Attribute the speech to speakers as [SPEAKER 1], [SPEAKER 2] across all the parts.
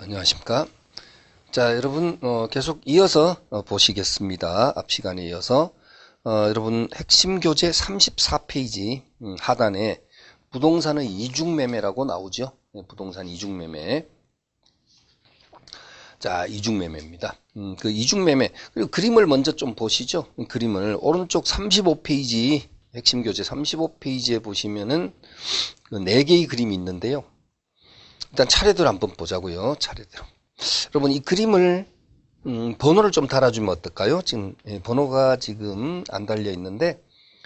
[SPEAKER 1] 안녕하십니까. 자, 여러분, 계속 이어서 보시겠습니다. 앞 시간에 이어서. 여러분, 핵심 교재 34페이지 하단에 부동산의 이중매매라고 나오죠. 부동산 이중매매. 자, 이중매매입니다. 그 이중매매. 그리고 그림을 먼저 좀 보시죠. 그림을. 오른쪽 35페이지, 핵심 교재 35페이지에 보시면은 그 4개의 그림이 있는데요. 일단 차례대로 한번 보자고요. 차례대로. 여러분 이 그림을 번호를 좀 달아주면 어떨까요? 지금 번호가 지금 안 달려 있는데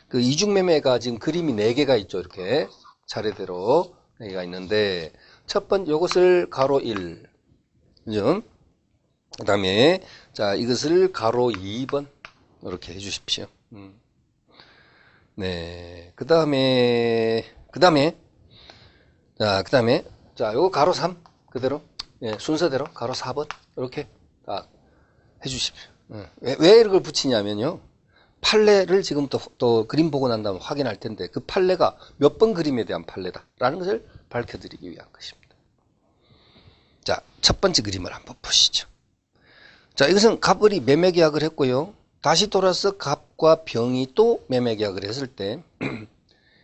[SPEAKER 1] 그 이중매매가 지금 그림이 4개가 있죠. 이렇게 차례대로 4개가 있는데 첫 번째 요것을 가로 1, 그죠? 그 다음에 자 이것을 가로 2번 이렇게 해주십시오. 네, 그 다음에 자, 요거 가로 3 그대로 순서대로 가로 4번 이렇게 딱 해주십시오. 왜 이걸 붙이냐면요. 판례를 지금 또 그림 보고 난 다음에 확인할 텐데 그 판례가 몇 번 그림에 대한 판례다라는 것을 밝혀드리기 위한 것입니다. 자, 첫 번째 그림을 한번 보시죠. 자, 이것은 갑을이 매매계약을 했고요. 다시 돌아서 갑과 병이 또 매매계약을 했을 때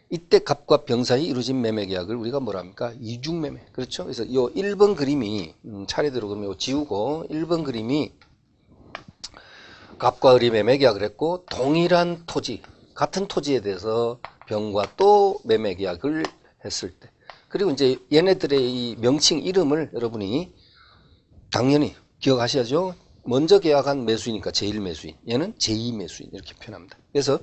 [SPEAKER 1] 이때 갑과 병 사이 이루어진 매매계약을 우리가 뭐라 합니까? 이중매매. 그렇죠? 그래서 요 1번 그림이 차례대로 그러면 요 지우고 1번 그림이 갑과 을이 매매계약을 했고 동일한 토지, 같은 토지에 대해서 병과 또 매매계약을 했을 때 그리고 이제 얘네들의 이 명칭 이름을 여러분이 당연히 기억하셔야죠. 먼저 계약한 매수이니까 제1매수인, 얘는 제2매수인 이렇게 표현합니다. 그래서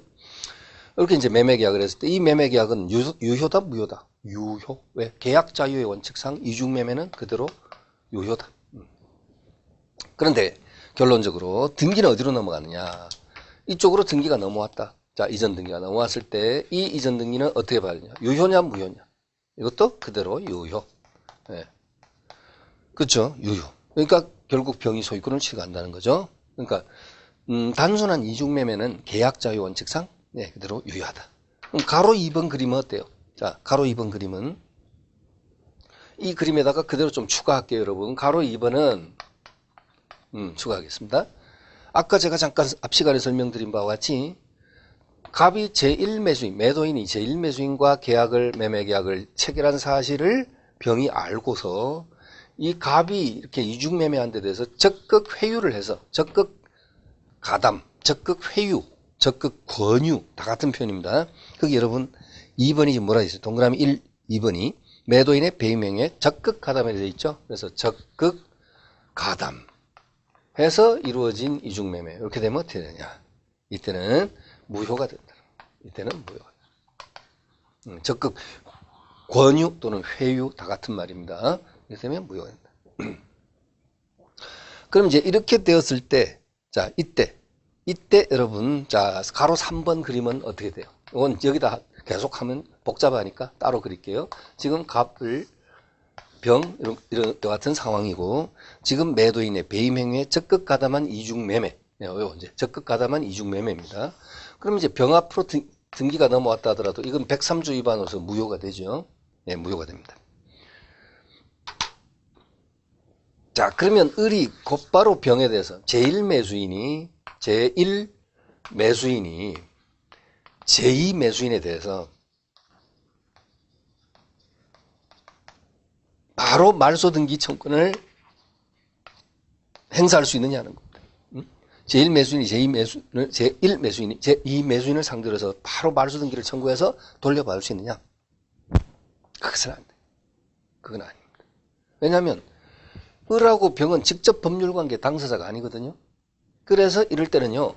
[SPEAKER 1] 이렇게 이제 매매계약을 했을 때 이 매매계약은 유효다 무효다? 유효. 왜? 계약 자유의 원칙상 이중매매는 그대로 유효다. 그런데 결론적으로 등기는 어디로 넘어가느냐? 이쪽으로 등기가 넘어왔다. 자, 이전 등기가 넘어왔을 때 이 이전 등기는 어떻게 봐야 되냐? 유효냐 무효냐? 이것도 그대로 유효. 네. 그렇죠? 유효. 그러니까 결국 병이 소유권을 취득한다는 거죠. 그러니까 단순한 이중매매는 계약 자유 원칙상 네, 그대로 유효하다. 그럼 가로 2번 그림은 어때요? 자, 가로 2번 그림은 이 그림에다가 그대로 좀 추가할게요, 여러분. 가로 2번은 추가하겠습니다. 아까 제가 잠깐 앞 시간에 설명드린 바와 같이 갑이 제1매수인, 매도인이 제1매수인과 계약을 매매계약을 체결한 사실을 병이 알고서 이 갑이 이렇게 이중매매한 데 대해서 적극 회유를 해서 적극 가담, 적극 회유, 적극 권유 다 같은 표현입니다. 거기 여러분 2번이 지금 뭐라 있어요? 동그라미 1, 2번이 매도인의 배임행위에 적극 가담에 되어 있죠. 그래서 적극 가담 해서 이루어진 이중매매 이렇게 되면 어떻게 되냐? 이때는 무효가 된다. 이때는 무효가 된다. 적극 권유 또는 회유 다 같은 말입니다. 이렇게 되면 무효가 된다. 그럼 이제 이렇게 되었을 때 자 이때 여러분 자 가로 3번 그림은 어떻게 돼요? 이건 여기다 계속하면 복잡하니까 따로 그릴게요. 지금 갑을 병 이런 같은 상황이고 지금 매도인의 배임 행위에 적극 가담한 이중매매. 네, 이제 적극 가담한 이중매매입니다. 그럼 이제 병 앞으로 등기가 넘어왔다 하더라도 이건 103조 위반으로서 무효가 되죠. 네, 무효가 됩니다. 자, 그러면 을이 곧바로 병에 대해서 제1매수인이 제2매수인에 대해서 바로 말소등기 청구권을 행사할 수 있느냐는 겁니다. 제1매수인이 제1매수인이 제2매수인을 상대로 해서 바로 말소등기를 청구해서 돌려받을 수 있느냐? 그것은 안 돼. 그건 아닙니다. 왜냐하면 을하고 병은 직접 법률관계 당사자가 아니거든요. 그래서 이럴 때는요.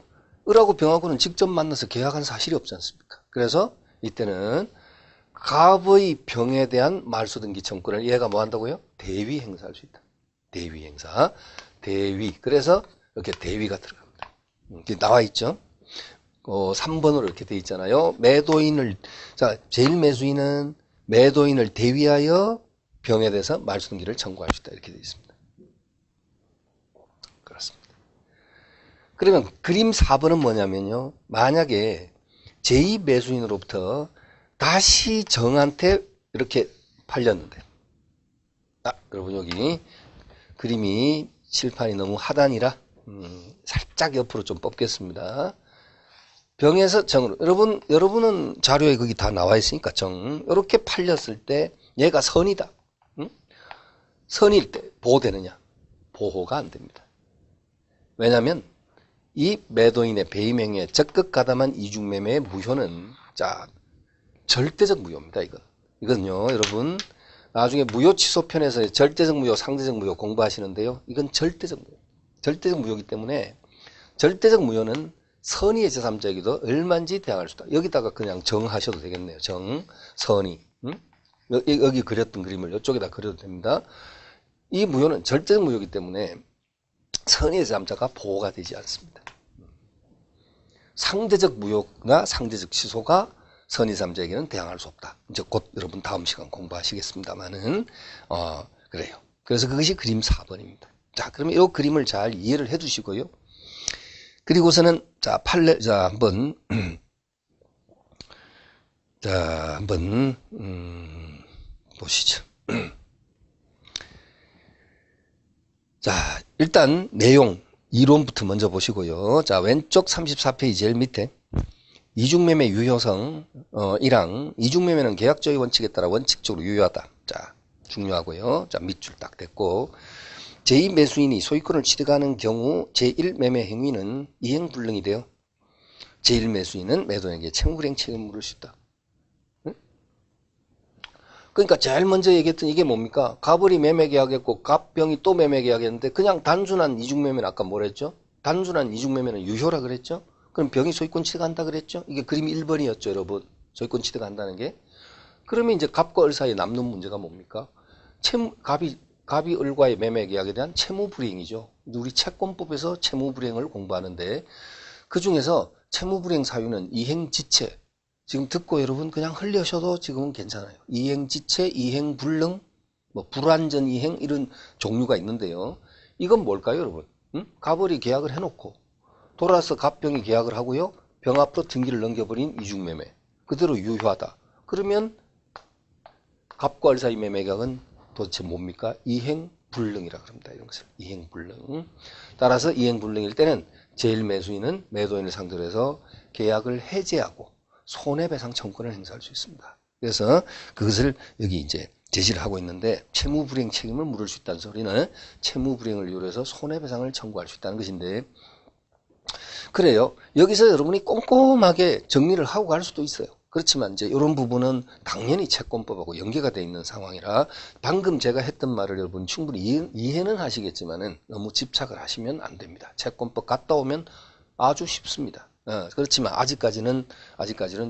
[SPEAKER 1] 을하고 병하고는 직접 만나서 계약한 사실이 없지 않습니까? 그래서 이때는 갑의 병에 대한 말소등기 청구를 얘가 뭐 한다고요? 대위 행사할 수 있다. 대위 행사. 대위. 그래서 이렇게 대위가 들어갑니다. 이렇게 나와 있죠. 3번으로 이렇게 돼 있잖아요. 자, 제1매수인은 매도인을 대위하여 병에 대해서 말소등기를 청구할 수 있다. 이렇게 돼 있습니다. 그렇습니다. 그러면 그림 4번은 뭐냐면요. 만약에 제2매수인으로부터 다시 정한테 이렇게 팔렸는데 여러분 여기 그림이 칠판이 너무 하단이라 살짝 옆으로 좀 뽑겠습니다. 병에서 정으로. 여러분은 자료에 거기 다 나와 있으니까 정. 이렇게 팔렸을 때 얘가 선이다. 선일 때 보호되느냐? 보호가 안 됩니다. 왜냐하면 이 매도인의 배임행위에 적극 가담한 이중매매의 무효는 자 절대적 무효입니다. 이건요 여러분 나중에 무효취소편에서 절대적 무효, 상대적 무효 공부하시는데요. 이건 절대적 무효. 절대적 무효이기 때문에 절대적 무효는 선의의 제3자에게도 얼마인지 대항할 수 있다. 여기다가 그냥 정하셔도 되겠네요. 정, 선의. 여기 그렸던 그림을 이쪽에다 그려도 됩니다. 이 무효는 절대적 무효이기 때문에 선의의 제3자가 보호가 되지 않습니다. 상대적 무효나 상대적 취소가 선의 3자에게는 대항할 수 없다. 이제 곧 여러분 다음 시간 공부하시겠습니다만은 그래요. 그래서 그것이 그림 4번입니다. 자, 그러면 이 그림을 잘 이해를 해 두시고요. 그리고서는 한번 보시죠. 자, 일단 내용 이론부터 먼저 보시고요. 자, 왼쪽 34페이지 제일 밑에 이중매매 유효성 1항 이중매매는 계약적의 원칙에 따라 원칙적으로 유효하다. 자, 중요하고요. 자, 밑줄 딱 댔고 제2매수인이 소유권을 취득하는 경우 제1매매 행위는 이행불능이 되어 제1매수인은 매도인에게 채무불이행 책임을 물을 수 있다. 응? 그러니까 제일 먼저 얘기했던 이게 뭡니까? 갑을이 매매계약했고 갑병이 또 매매계약했는데 그냥 단순한 이중매매는 아까 뭐랬죠? 단순한 이중매매는 유효라 그랬죠? 그럼 병이 소유권 취득한다 그랬죠? 이게 그림 1번이었죠, 여러분. 소유권 취득한다는 게. 그러면 이제 갑과 을 사이에 남는 문제가 뭡니까? 갑이 을과의 매매 계약에 대한 채무불이행이죠. 우리 채권법에서 채무불이행을 공부하는데 그 중에서 채무불이행 사유는 이행지체. 지금 듣고 여러분 그냥 흘려셔도 지금은 괜찮아요. 이행지체, 이행불능, 뭐 불완전 이행 이런 종류가 있는데요. 이건 뭘까요, 여러분? 갑을이 계약을 해놓고 돌아서 갑병이 계약을 하고요. 병 앞으로 등기를 넘겨버린 이중매매. 그대로 유효하다. 그러면 갑과 을 사이 매매 계약은 도대체 뭡니까? 이행불능이라 그럽니다. 이런 것을. 이행불능. 따라서 이행불능일 때는 제1매수인은 매도인을 상대로 해서 계약을 해제하고 손해배상 청구권을 행사할 수 있습니다. 그래서 그것을 여기 이제 제시를 하고 있는데 채무불이행 책임을 물을 수 있다는 소리는 채무불이행을 이유로 해서 손해배상을 청구할 수 있다는 것인데 그래요. 여기서 여러분이 꼼꼼하게 정리를 하고 갈 수도 있어요. 그렇지만 이제 이런 부분은 당연히 채권법하고 연계가 되어 있는 상황이라 방금 제가 했던 말을 여러분 충분히 이해는 하시겠지만은 너무 집착을 하시면 안 됩니다. 채권법 갔다 오면 아주 쉽습니다. 그렇지만 아직까지는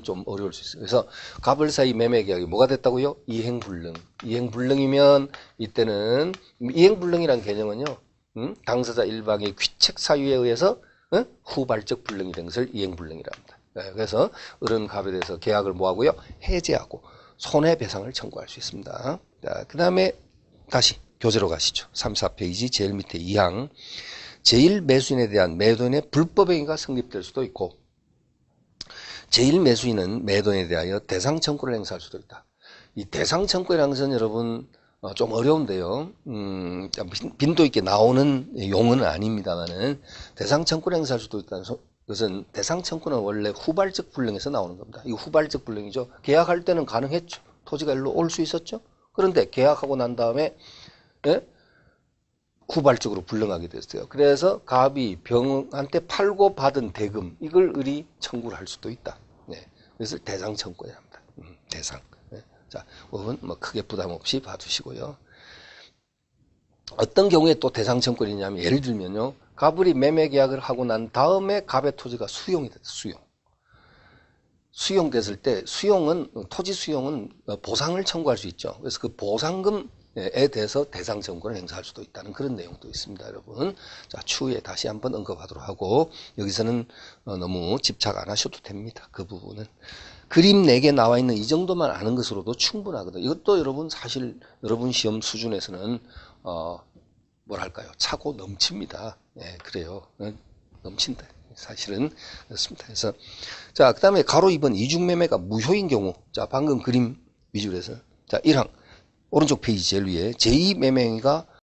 [SPEAKER 1] 좀 어려울 수 있어요. 그래서 갑을 사이 매매 계약이 뭐가 됐다고요? 이행불능. 이행불능이면 이때는 이행불능이란 개념은요. 당사자 일방의 귀책 사유에 의해서 후발적 불능이 된 것을 이행불능이라 합니다. 그래서 을은 갑에 대해서 계약을 뭐하고요? 해제하고 손해배상을 청구할 수 있습니다. 그 다음에 다시 교재로 가시죠. 3, 4페이지 제일 밑에 2항 제1매수인에 대한 매도인의 불법행위가 성립될 수도 있고 제1매수인은 매도인에 대하여 대상청구를 행사할 수도 있다. 이 대상청구라는 것은 여러분 좀 어려운데요. 빈도 있게 나오는 용어는 아닙니다만은 대상청구를 행사할 수도 있다는 그것은 대상청구는 원래 후발적 불능에서 나오는 겁니다. 이 후발적 불능이죠. 계약할 때는 가능했죠. 토지가 일로 올 수 있었죠. 그런데 계약하고 난 다음에 후발적으로 불능하게 됐어요. 그래서 갑이 병한테 팔고 받은 대금 이걸 을이 청구를 할 수도 있다. 그래서 대상청구해야 합니다. 대상. 자, 그건 뭐 크게 부담 없이 봐두시고요. 어떤 경우에 또 대상청구이냐면 예를 들면요. 갑을이 매매 계약을 하고 난 다음에 갑의 토지가 수용이 됐어요. 수용됐을 때 토지 수용은 보상을 청구할 수 있죠. 그래서 그 보상금에 대해서 대상청구를 행사할 수도 있다는 그런 내용도 있습니다, 여러분. 자, 추후에 다시 한번 언급하도록 하고 여기서는 너무 집착 안 하셔도 됩니다. 그 부분은. 그림 4개 나와 있는 이 정도만 아는 것으로도 충분하거든요. 이것도 여러분 사실 여러분 시험 수준에서는 뭐랄까요? 차고 넘칩니다. 그래요. 넘친다. 사실은 그렇습니다. 그래서 자, 그다음에 가로 2번 이중매매가 무효인 경우. 자, 방금 그림 위주로 해서 자, 1항 오른쪽 페이지 제일 위에 제2매매행위가